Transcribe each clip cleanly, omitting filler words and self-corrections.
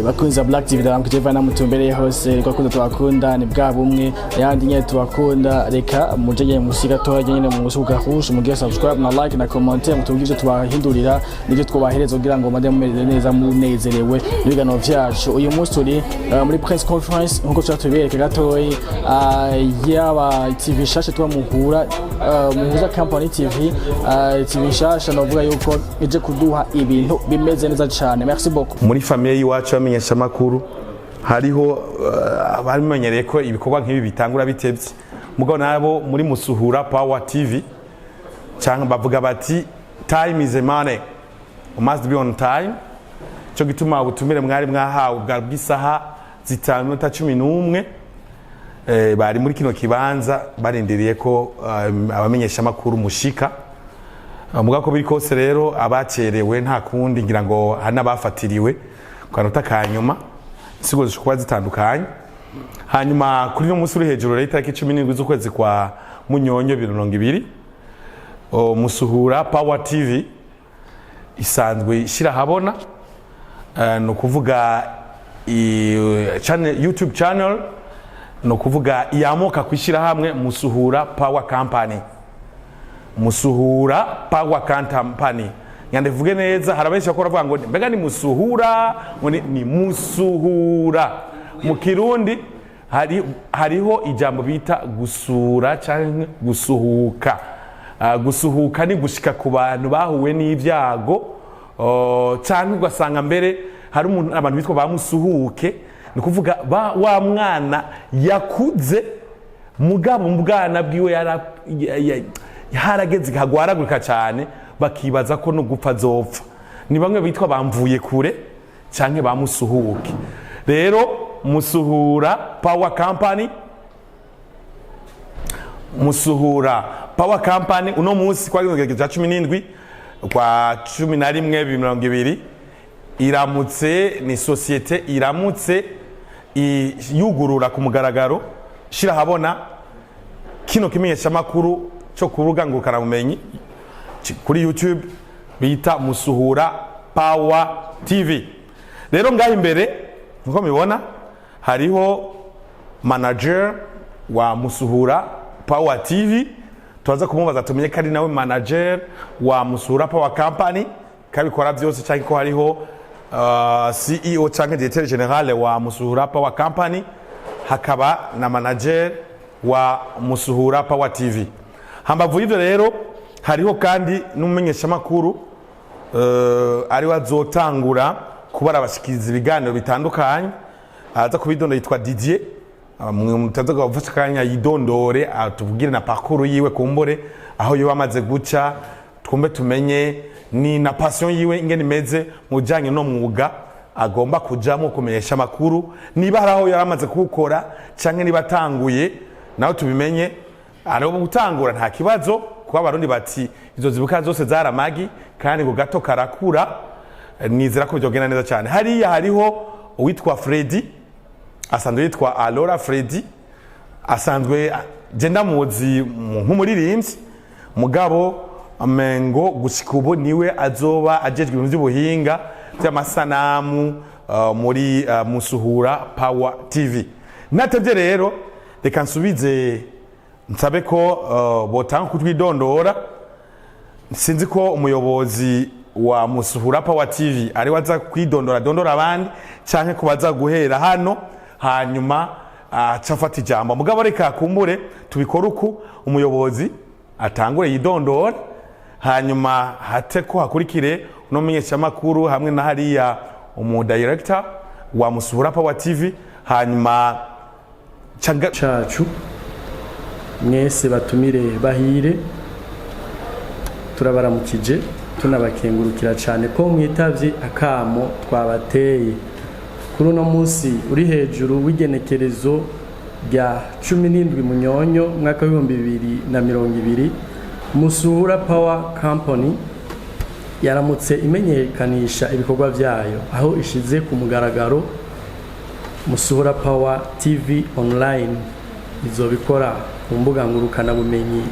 bakunza Black TV ndamukije na mutumbereye hose ko twakunda ni bwa bumwe yandi nyene tubakunda reka mujeye musika toye nyene mu musuka husho mugiye subscribe na like na commenter mutungije tubahindurira nivyo twobahereza kugira ngo mande mumeze neza munezerewe n'ibigano vyacu uyu munsi turi muri press conference nkuko cyatubereka gatoyi yaba TV shashe twa muhura muhuza company TV TV shashe novuga yuko ije kuduha ibintu bimeze neza cyane. Merci beaucoup. Muri famille yiwacu amenyesha makuru hariho abamenyereye ko ibikorwa nk'ibi bitangura bitevye mugabo nabo muri Musuhura Power TV cyangwa bavuga bati time is money, you must be on time. Cyo gituma ubutumire mwari mwahawe bwa bw'isaha 5:11 bari muri kino kibanza barindiriye ko abamenyesha makuru mushika muga ko biri kose rero abacerewe nta kundi ngira ngo hana bafatiriwe kanota kanyuma sigo zishobora zitandukanye. Hanyuma kuri no munsi uri hejuru rero itariki 17 z'ukwezi kwa Munyonyo 2020 Musuhura Power TV isanzwe ishira habona no kuvuga YouTube channel no kuvuga iyamoka kwishira hamwe Musuhura Power Company. Musuhura Power Company nyandevuge neza harabenshi bakora vuga ngo mbega ni Musuhura ni Musuhura mu Kirundi hariho ijambo bita gusura cyangwa gusuhuka. Gusuhuka ni gushika ku bantu bahuwe n'ivyago cyangwa ugasanga mbere hari umuntu abantu bitwa bamusuhuke ni kuvuga wa mwana yakuze mugabo mu bwana bwiwe harageze kagwaragurika cyane bakibaza ko no gupfa zopfa ni bamwe bitwa bamvuye kure canke bamusuhuke. Rero Musuhura Power Company Musuhura Power Company uno munsi kwa 17 kwa 11/2020 iramutse ni societe iramutse yugurura ku mugaragaro shira habona kino kimenyesha makuru cyo kuruga ngurukana bumenyi kuri YouTube bita Musuhura Power TV. Rero ngaho imbere nko mibona hariho manager wa Musuhura Power TV tuaza kumubaza tumenye kari nawe manager wa Musuhura Power Company kabikora byose cyangwa ko hariho CEO cyangwa directeur general wa Musuhura Power Company hakaba na manager wa Musuhura Power TV. Hambavu hivyo rero hariho kandi n'umumenyesha makuru ari wazotangura kubara abashikiriza ibiganiro bitandukanye aza kubidonda yitwa Didier mutaza gufasha kanya yidondore atubwire na parcours yiwe kumbore aho yo bamaze guca twumbe tumenye ni na passion yiwe ingene imeze mujanye no mwuga agomba kujamo kumenyesha makuru niba haraho yaramaze kukora canke niba tanguye naho tubimenye ariho gutangura nta kibazo kuba abarundi bati izo zibuka zose zaramagi kandi ngo gato karakura nizera ko byogena neza cyane. Hariya hariho uwitwa Freddy asanzwe yitwa Alora Freddy asanzwe genda muzi nk'umuririmbyi mugabo amengo gushikubo niwe azoba ajejwe ibintu by'ubuhinga by'amasanamu muri Musuhura Power TV. Natebye rero reka nsubize nsabe ko botanga kutwidondora sinzi ko umuyobozi wa Musuhura Power TV ari waza kwidondora abandi canke ko baza guhera hano hanyuma acafata ijambo mugabo reka kumbure tubikora uku umuyobozi atangure yidondora hanyuma hate ko hakurikire no menyesha makuru hamwe na hariya director wa Musuhura Power TV hanyuma cacu mwese batumire bahire turabaramukije tunabakengurukira cyane ko mwitavye akamo twabateye kuri uno munsi uri hejuru w'igenekerezo rya 17 Munyonyo mwaka wa 2020 Musuhura Power Company yaramutse imenyekanisha ibikorwa byayo aho ishize ku mugaragaro Musuhura Power TV online izobikora ku mbuga ngurukana bumenyi.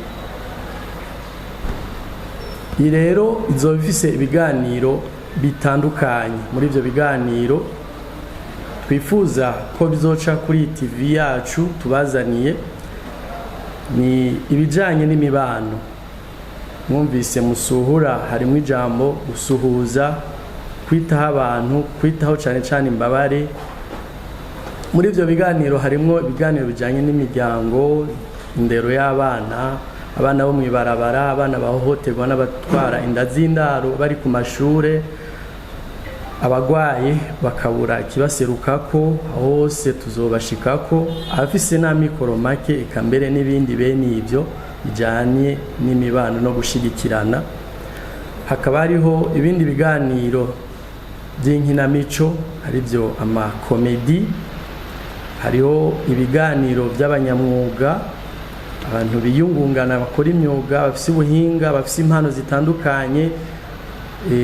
Rero izobifise ibiganiro bitandukanye muri ivyo biganiro twifuza ko bizoca kuri TV yacu tubazaniye ni ibijanye n'imibano. Mwumvise Musuhura harimo ijambo gusuhuza, kwitaho abantu, kwitaho cyane cyane imbabare. Muri ibyo biganiro harimo ibiganiro bijanye n'imiryango, indero y'abana, abana bo mwibarabara, abana bahohoterwa n'abatwara inda z'indaro bari ku mashure, abagwaye bakabura kibaserukako, hose tuzobashikako, abafise n'amikoro make eka mbere n'ibindi bene ibyo bijanye n'imibano no gushigikirana. Hakaba hariho ibindi biganiro by'inkinamico, aribyo amakomedi, hariho ibiganiro by'abanyamwuga, abantu biyungungana bakora imyuga, bafise ubuhinga, bafise impano zitandukanye,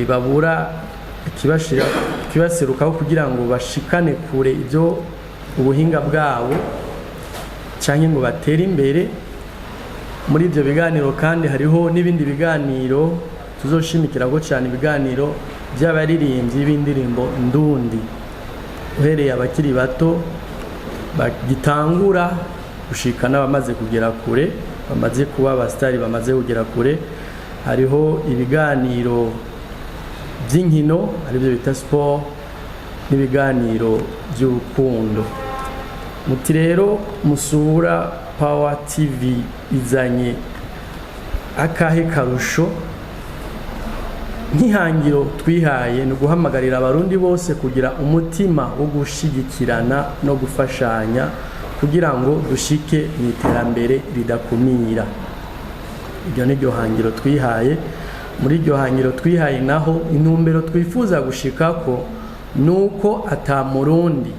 babura kibaserukaho kugira ngo bashikane kure ibyo ubuhinga bwabo cyangwa ngo batere imbere. Muri ibyo biganiro kandi hariho n'ibindi biganiro tuzoshimikiraho cyane, ibiganiro by'abaririmbyi b'indirimbo ndundi, uhereye abakiri bato bagitangura gushika n'abamaze kugera kure, bamaze kuba abasitari bamaze kugera kure. Hariho ibiganiro by'inkino aribyo bita sport n'ibiganiro by'urukundo. Muti rero Musuhura Power TV izanye akahe karusho? Nk'ihangiro twihaye ni guhamagarira abarundi bose kugira umutima wo gushigikirana no gufashanya kugira ngo dushike mu iterambere ridakumira. Iryo ni ryo hangiro twihaye. Muri iryo hangiro twihaye naho intumbero twifuza gushikako nuko ata murundi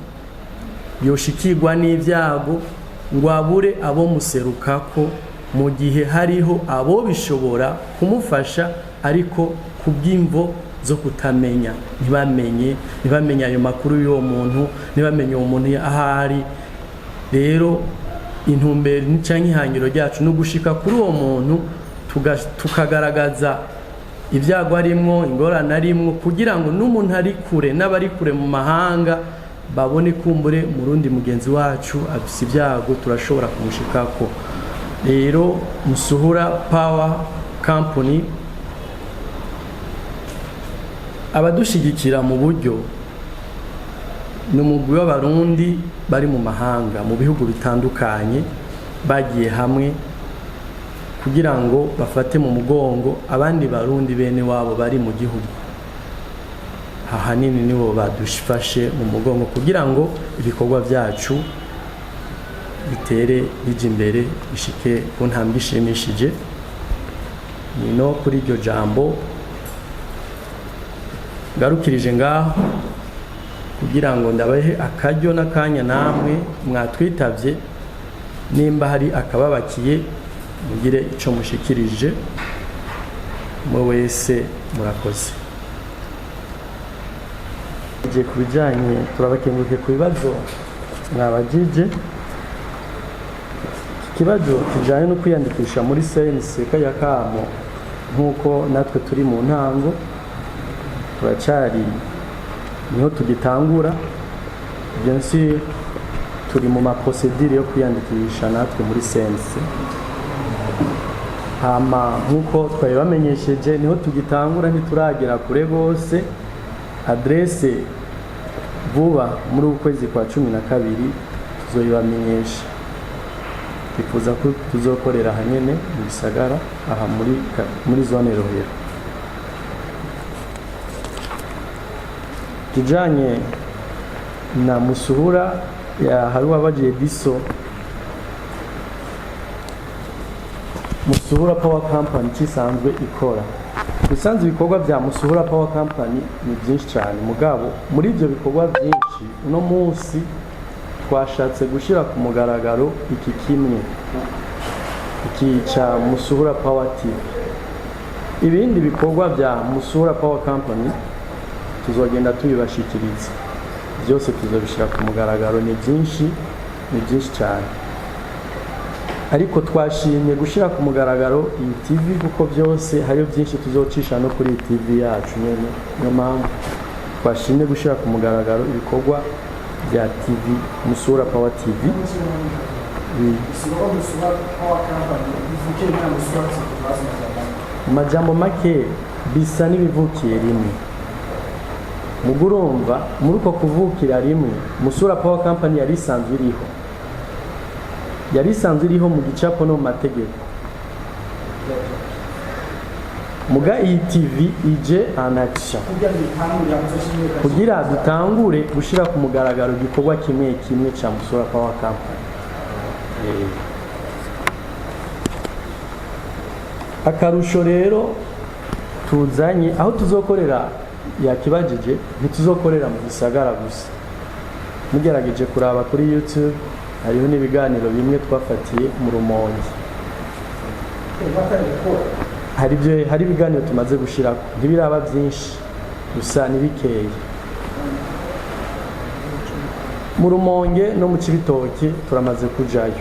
yoshikirwa n'ibyago ngo abure abo muserukako mu gihe hariho abo bishobora kumufasha ariko kubw'imvo zo kutamenya, ntibamenye ayo makuru y'uwo muntu, ntibamenye uwo muntu ahari. Rero intumbero cyangwa ihangiro ryacu no gushika kuri uwo muntu tukagaragaza ibyago arimwo, ingorane arimwo, kugira ngo n'umuntu ari kure n'abari kure mu mahanga babone kumbure murundi mugenzi wacu afise ibyago turashobora kumushikako. Rero Musuhura Power Company abadushigikira mu buryo ni umugwi w'abarundi bari mu mahanga mu bihugu bitandukanye, bagiye hamwe kugira ngo bafate mu mugongo abandi barundi bene wabo bari mu gihugu. Ahanini nibo badufashe mu mugongo kugira ngo ibikorwa byacu bitere bijya imbere, bishike ku ntambwe ishimishije. Ni no kuri iryo jambo garukirije ngaho kugira ngo ndabahe akaryo n'akanya namwe mwatwitavye, nimba hari akababakiye mugire ico mushikirije. Mwe wese murakoze. Je kubijanye turabakenguruke ku bibazo mwabajije. Ikibazo kijanye no kwiyandikisha muri CNC kaya kamo, nkuko natwe turi mu ntango, turacari niho tugitangura, byensi turi mu maprocedure yo kwiyandikisha natwe muri CNC. Hama nkuko twabibamenyesheje niho tugitangura, ntituragera kure gose. Adresse vuba muri ukwezi kwa 12 tuzoyibamenyesha. Twifuza ko tuzokorera hanyene mu Gisagara aha muri zone Rohero. Kijanye na Musuhura ya haruwa bagiye biso, Musuhura Power Company kisanzwe ikora. Bisanzwe ibikorwa bya Musuhura Power Company ni byinshi cyane, mugabo muri ibyo bikorwa byinshi uno munsi twashatse gushira ku mugaragaro iki kimwe, iki cha Musuhura Power TV. Ibindi bikorwa bya Musuhura Power Company tuzogenda tubibashikiriza, byose tuzobishira ku mugaragaro. Ni byinshi cyane, ariko twashimye gushira ku mugaragaro iyi TV kuko byose hariyo byinshi tuzocisha no kuri TV yacu nyene. Niyo mpamvu twashimye gushira ku mugaragaro ibikorwa bya TV Musura Power TV. Mu majambo make bisa n'ibivukiye rimwe. Mugurumva muri uko kuvukira rimwe Musura Power Company yari isanzwe iriho mu gicapo no mu mategeko. Muga iyi TV ije en action kugira dutangure gushira ku mugaragaro igikorwa kimwe kimwe ca Musura Power Company. Akarusho rero tuzanye aho tuzokorera yakibajije ntituzokorera mu gisagara gusa. Mugerageje kuraba kuri YouTube hariho n'ibiganiro bimwe twafatiye mu Rumonge. Hari ibiganiro tumaze gushirako ntibiraba byinshi gusa nibikeye. Mu Rumonge no mu Cibitoke turamaze kujayo.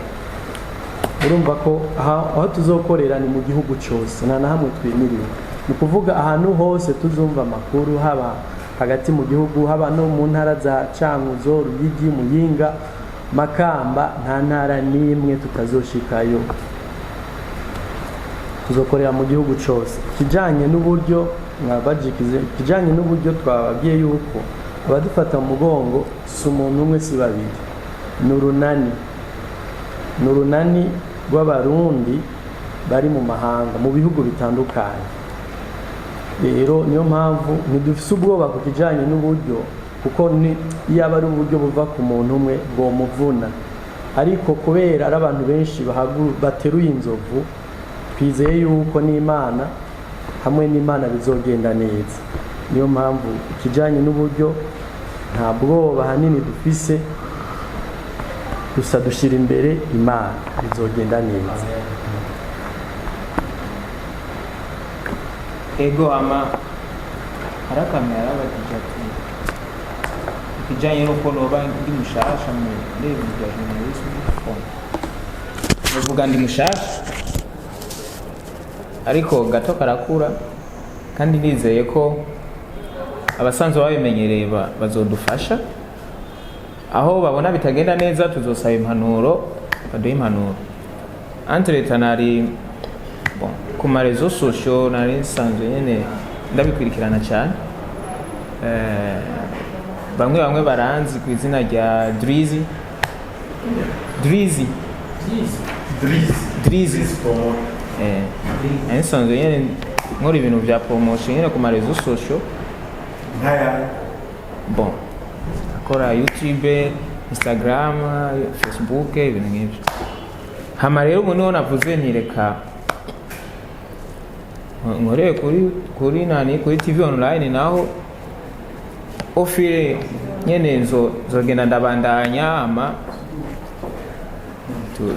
Urumva ko aho tuzokorera ni mu gihugu cyose nta na hamwe twimiriwe. Ni kuvuga ahantu hose tuzumva amakuru haba hagati mu gihugu haba no mu ntara za Cankuzo, Ruyigi, Muyinga, Makamba, nta ntara n'imwe tutazoshikayo. Tuzokorera mu gihugu cyose. Kijanye n'uburyo kijanye n'uburyo twababwiye yuko abadufata mu mugongo si umuntu umwe si babiri. Nurunani rw'abarundi bari mu mahanga mu bihugu bitandukanye. Rero niyo mpamvu ntidufise ubwoba ku kijanye n'uburyo kuko yaba ari uburyo buva ku muntu umwe bwo muvuna, ariko kubera ari abantu benshi bateruye inzovu twizeye yuko n'Imana hamwe n'Imana bizogenda neza. Niyo mpamvu ikijanye n'uburyo nta bwoba hanini dufise, gusa dushira imbere Imana bizogenda neza. Ego ama harakamera batijati ikijanye nuko noba ndi mushasha mu ndebe bya journalism uvuga ndi mushasha ariko gato karakura kandi nizeye ko abasanzwe babimenyereye bazodufasha aho babona bitagenda neza tuzosaba impanuro baduhe impanuro. Entre nari ku marezo social nari sanzwe nyene ndabikurikirana cyane. Bamwe baranzi ku izina rya Drizzy. Sanzwe nyene nkora ibintu bya promotion nyene ku marezo social. Akora YouTube, Instagram, Facebook, ibintu nk'ibyo. Hama rero ubu niho navuze ntireka nkoreye kuri TV online naho ofire nyene zogenda ndabandanya ama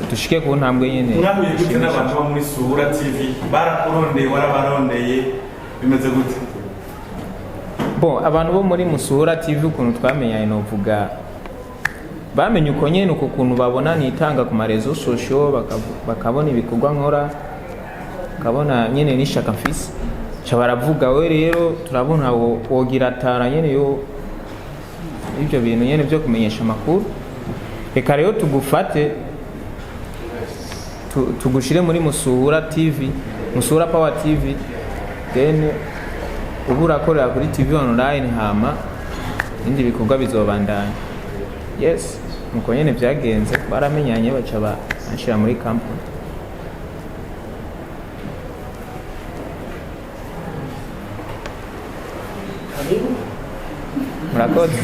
dushike ku ntambwe nyene. Mwahuye gute n'abantu bo muri Sura TV barakurondeye warabarondeye bimeze gute? Abantu bo muri Musura TV ukuntu twamenyanye novuga bamenye uko nyene uko kuntu babona nitanga ku marezo social bakabona ibikorwa nkora kabona nyene nishaka mfise cha baravuga we rero turabona wogira tara nyene yo ibyo bintu nyene byo kumenyesha makuru, reka rero tugufate tugushire muri Musura TV, Musura Power TV, then ubura korera kuri TV online hama indi bikorwa bizobandanya. Yes, nuko nyene byagenze baramenyanye baca bashira muri company. Murakoze.